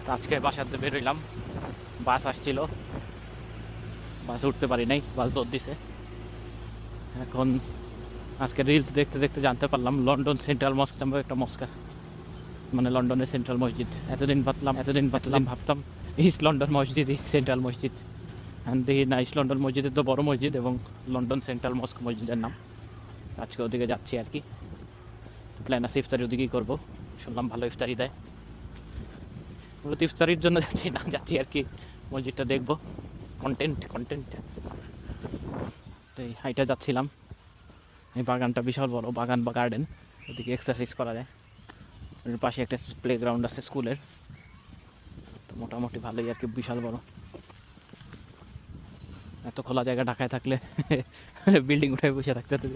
তো আজকে বাসাতে বেরোইলাম, বাস আসছিল, বাসে উঠতে পারি নাই, বাস দৌড় দিছে। এখন আজকে রিলস দেখতে দেখতে জানতে পারলাম লন্ডন সেন্ট্রাল মস্ক নামে একটা মস্ক আছে, মানে লন্ডনের সেন্ট্রাল মসজিদ। এতদিন ভাবতাম ইস্ট লন্ডন মসজিদই সেন্ট্রাল মসজিদ। দেখি না, ইস্ট লন্ডন মসজিদের তো বড় মসজিদ এবং লন্ডন সেন্ট্রাল মস্ক মসজিদের নাম। আজকে ওদিকে যাচ্ছি আর কি, প্ল্যান আছে ইফতারি ওদিকেই করবো, শুনলাম ভালো ইফতারি দেয়। মূলত ইফতারির জন্য যাচ্ছি আর কি, মসজিদটা দেখবো, কন্টেন্ট। তো এই হাইটা যাচ্ছিলাম, এই বাগানটা বিশাল বড় বাগান বা গার্ডেন, ওদিকে এক্সারসাইজ করা যায়। ওর পাশে একটা প্লে গ্রাউন্ড আছে স্কুলের, তো মোটামুটি ভালোই আর কি, বিশাল বড়। এত খোলা জায়গা ঢাকায় থাকলে বিল্ডিং উঠে বসে থাকতে হতো,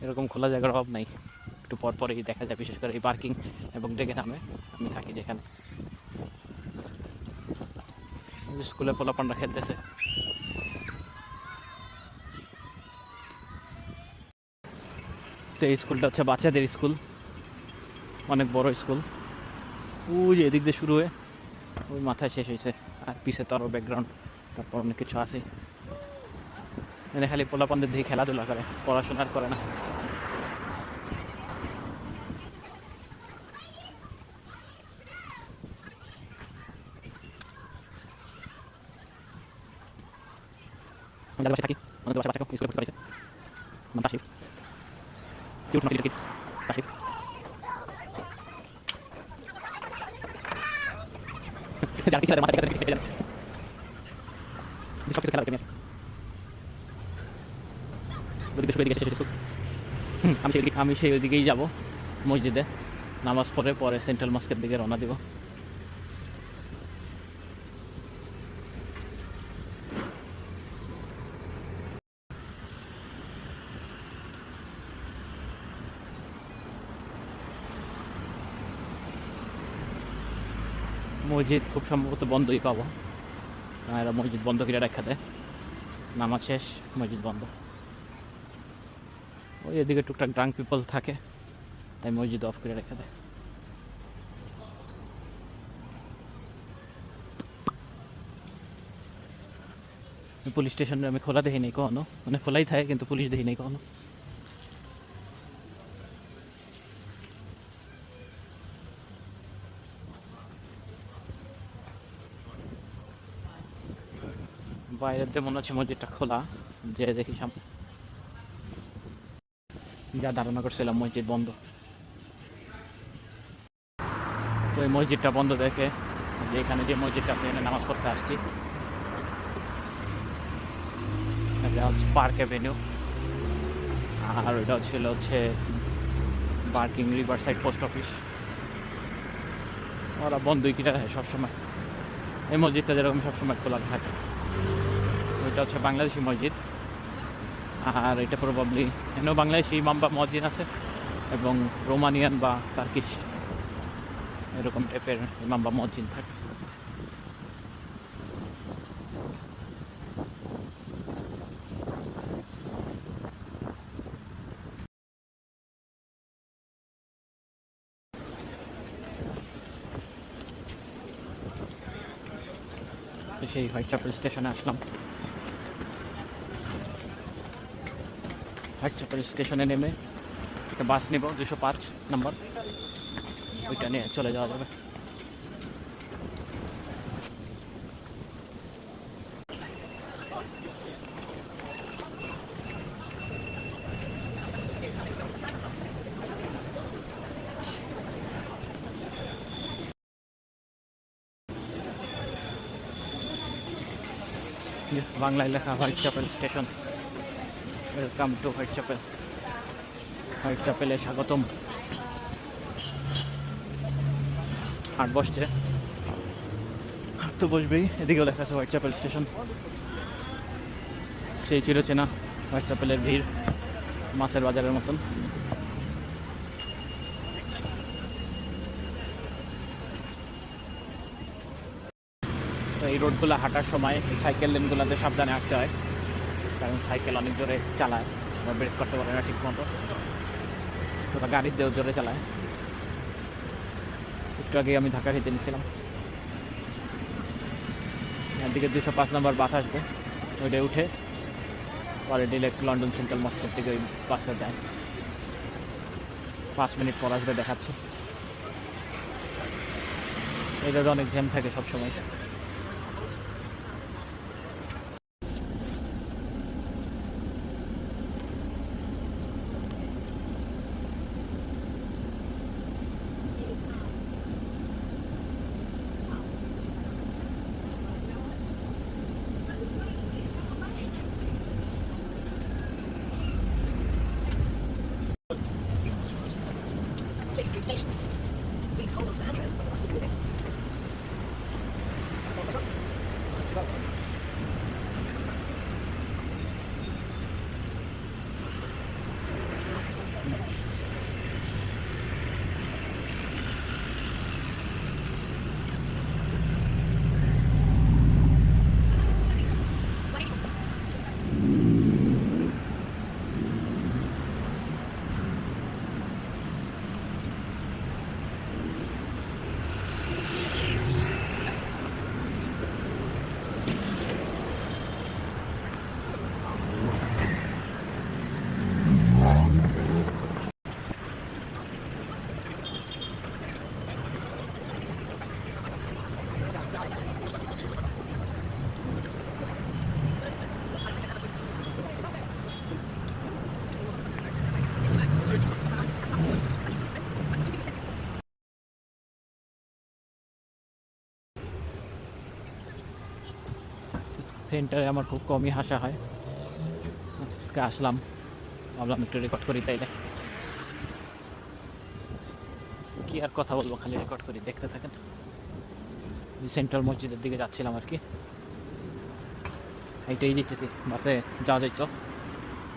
এরকম খোলা জায়গার অভাব নাই। একটু পরপরই দেখা যায়, বিশেষ করে এই পার্কিং এবং ডেকে নামে আমি থাকি যেখানে। স্কুলে পোলাপানরা খেলতেছে। তো এই স্কুলটা হচ্ছে বাচ্চাদের স্কুল, অনেক বড় স্কুল। ওই যে এদিক দিয়ে শুরু হয়ে ওই মাথায় শেষ হয়েছে, আর পিছে তো আরও ব্যাকগ্রাউন্ড, তারপর অনেক কিছু আছে। এখানে খালি পোলাপানদের দিয়ে খেলাধুলা করে, পড়াশোনা আর করে না। যাদের বাসায় থাকি, আমাদের বাসায় বাচ্চাকে স্কুলে ভর্তি করেছে, নাম তাশরিফ, কিউট নাকি কিট তাশরিফ। যারা কিছু মাথা থেকে কেটে যাবে, সব কিছু খেলা দেখে নিয়ে ওদিকে শুয়ে দিকে শেষ স্কুল। আমি সেই ওইদিকেই যাবো, মসজিদে নামাজ পড়ে সেন্ট্রাল মস্কের দিকে রওনা দিব। মসজিদ খুব সম্ভবত বন্ধই পাবো, এরা মসজিদ বন্ধ করে রাখা দেয়, নামাজ শেষ মসজিদ বন্ধ। ওই এদিকে টুকটাক ড্রাঙ্ক পিপল থাকে, তাই মসজিদ অফ করে রেখে দেয়। পুলিশ স্টেশনে আমি খোলা দেখি নাই কখনো, মানে খোলাই থাকে কিন্তু পুলিশ দেখি নাই কখনো। বাইরেতে মনে হচ্ছে মসজিদটা খোলা, যে দেখি সামনে যা ধারণা করছিলাম মসজিদ বন্ধ। তো এই মসজিদটা বন্ধ দেখে যে এখানে যে মসজিদটা আছে এখানে নামাজ পড়তে আসছি। এটা হচ্ছে পার্ক অ্যাভিনিউ, আর ওইটা হচ্ছে parking river side post office. ওরা বন্ধই কিনা থাকে সবসময়, এই মসজিদটা যেরকম সবসময় খোলা থাকে। ওইটা হচ্ছে বাংলাদেশি মসজিদ, আর এটা প্রবাবলি এখানেও বাংলাদেশি ইমাম বা মসজিদ আছে, এবং রোমানিয়ান বা টার্কিশ এরকম টাইপের ইমাম বা মসজিদ থাকে। তো সেই হোয়াইট চ্যাপেল স্টেশনে আসলাম। হোয়াইট চ্যাপেল স্টেশনে নেমে একটা বাস নেব 205 নম্বর, ওইটা নিয়ে চলে যাওয়া যাবে। বাংলায় লেখা Whitechapel station, welcome to Whitechapel, হোয়াইট চ্যাপেলে স্বাগতম। হাট বসছে, হাট তো বসবেই। এদিকেও লেখা আছে হোয়াইট চ্যাপেল স্টেশন। সেই চিরচেনা হোয়াইট চ্যাপেলের ভিড়, মাছের বাজারের মতন। তো এই রোডগুলো হাঁটার সময় এই সাইকেল লেনগুলোতে সাবধানে হাঁটতে হয়, কারণ সাইকেল অনেক জোরে চালায়, ব্রেক করতে পারে না ঠিক মতো, ওরা গাড়ির দিয়েও জোরে চালায়। একটু আগে আমি ঢাকা খেতে নিয়েছিলাম। এদিকে 205 নম্বর বাস আসবে, ওইটাই উঠে পরে ডিরেক্ট লন্ডন সেন্ট্রাল মস্কের থেকে ওই বাসটা যায়। 5 মিনিট পর আসবে দেখাচ্ছে। এটাতে অনেক জ্যাম থাকে সবসময়। সেন্টারে আমার খুব কমই হাসা হয়, আজকে আসলাম, ভাবলাম একটু রেকর্ড করি, তাইলে কি আর কথা বলবো, খালি রেকর্ড করি, দেখতে থাকেন। সেন্ট্রাল মসজিদের দিকে যাচ্ছিলাম আর কি, এইটাই যেতেছি। বাসে যাওয়া যাইত,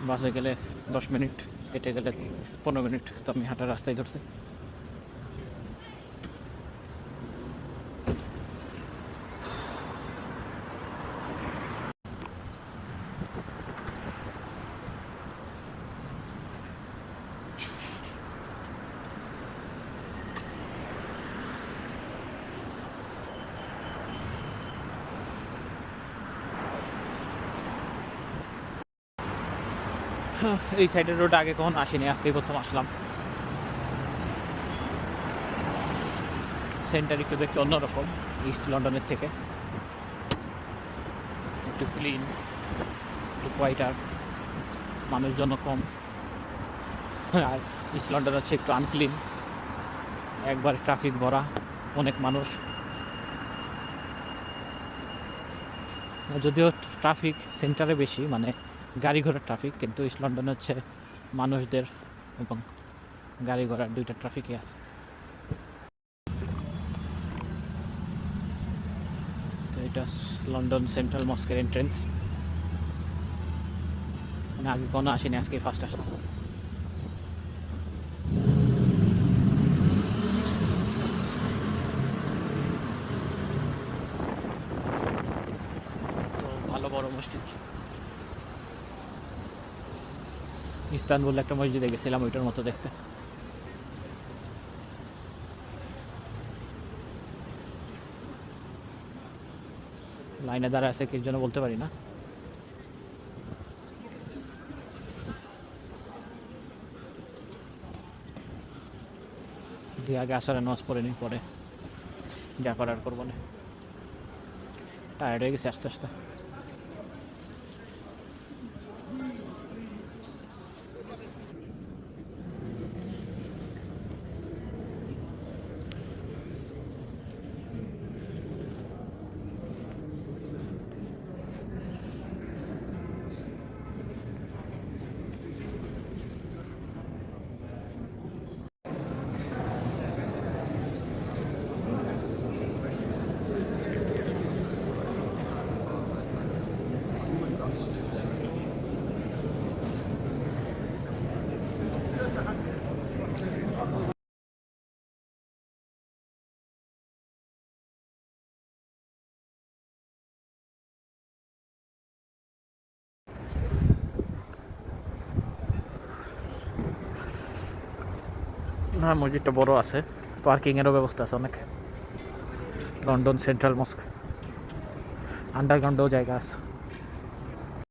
বাসে গেলে 10 মিনিট, হেঁটে গেলে 15 মিনিট, তো আমি হাঁটার রাস্তায় ধরছি। এই সাইডের রোড আগে কখন আসিনি, আজকে প্রথম আসলাম। সেন্টার একটু দেখতে অন্যরকম ইস্ট লন্ডনের থেকে, একটু ক্লিন, একটু কোয়াইটার, মানুষজন কম। আর ইস্ট লন্ডন হচ্ছে একটু আনক্লিন, একবার ট্রাফিক ভরা, অনেক মানুষ। যদিও ট্রাফিক সেন্টারে বেশি, মানে গাড়ি ঘোড়ার ট্রাফিক, কিন্তু ইস্ট লন্ডনে হচ্ছে মানুষদের এবং গাড়ি ঘোড়ার দুইটা ট্রাফিকই আছে। তো এটা লন্ডন সেন্ট্রাল মস্কের এন্ট্রেন্স, মানে আগে কোনো আসেনি, আজকে ফার্স্ট আসলাম। তো ভালো বড় মসজিদ, ইস্তানবুল একটা মসজিদে গেছিলাম, ওইটার মতো দেখতে। লাইনে দাঁড়া আছে কি জন্য বলতে পারি না। দিয়ে আগে আসার নামাজ পড়ে নি, পরে যা করার করবো না, টায়ার্ড হয়ে গেছে আস্তে আস্তে। না, মসজিদটা বড় আছে, পার্কিংয়েরও ব্যবস্থা আছে অনেক। লন্ডন সেন্ট্রাল মস্ক, আন্ডারগ্রাউন্ডেও জায়গা আছে।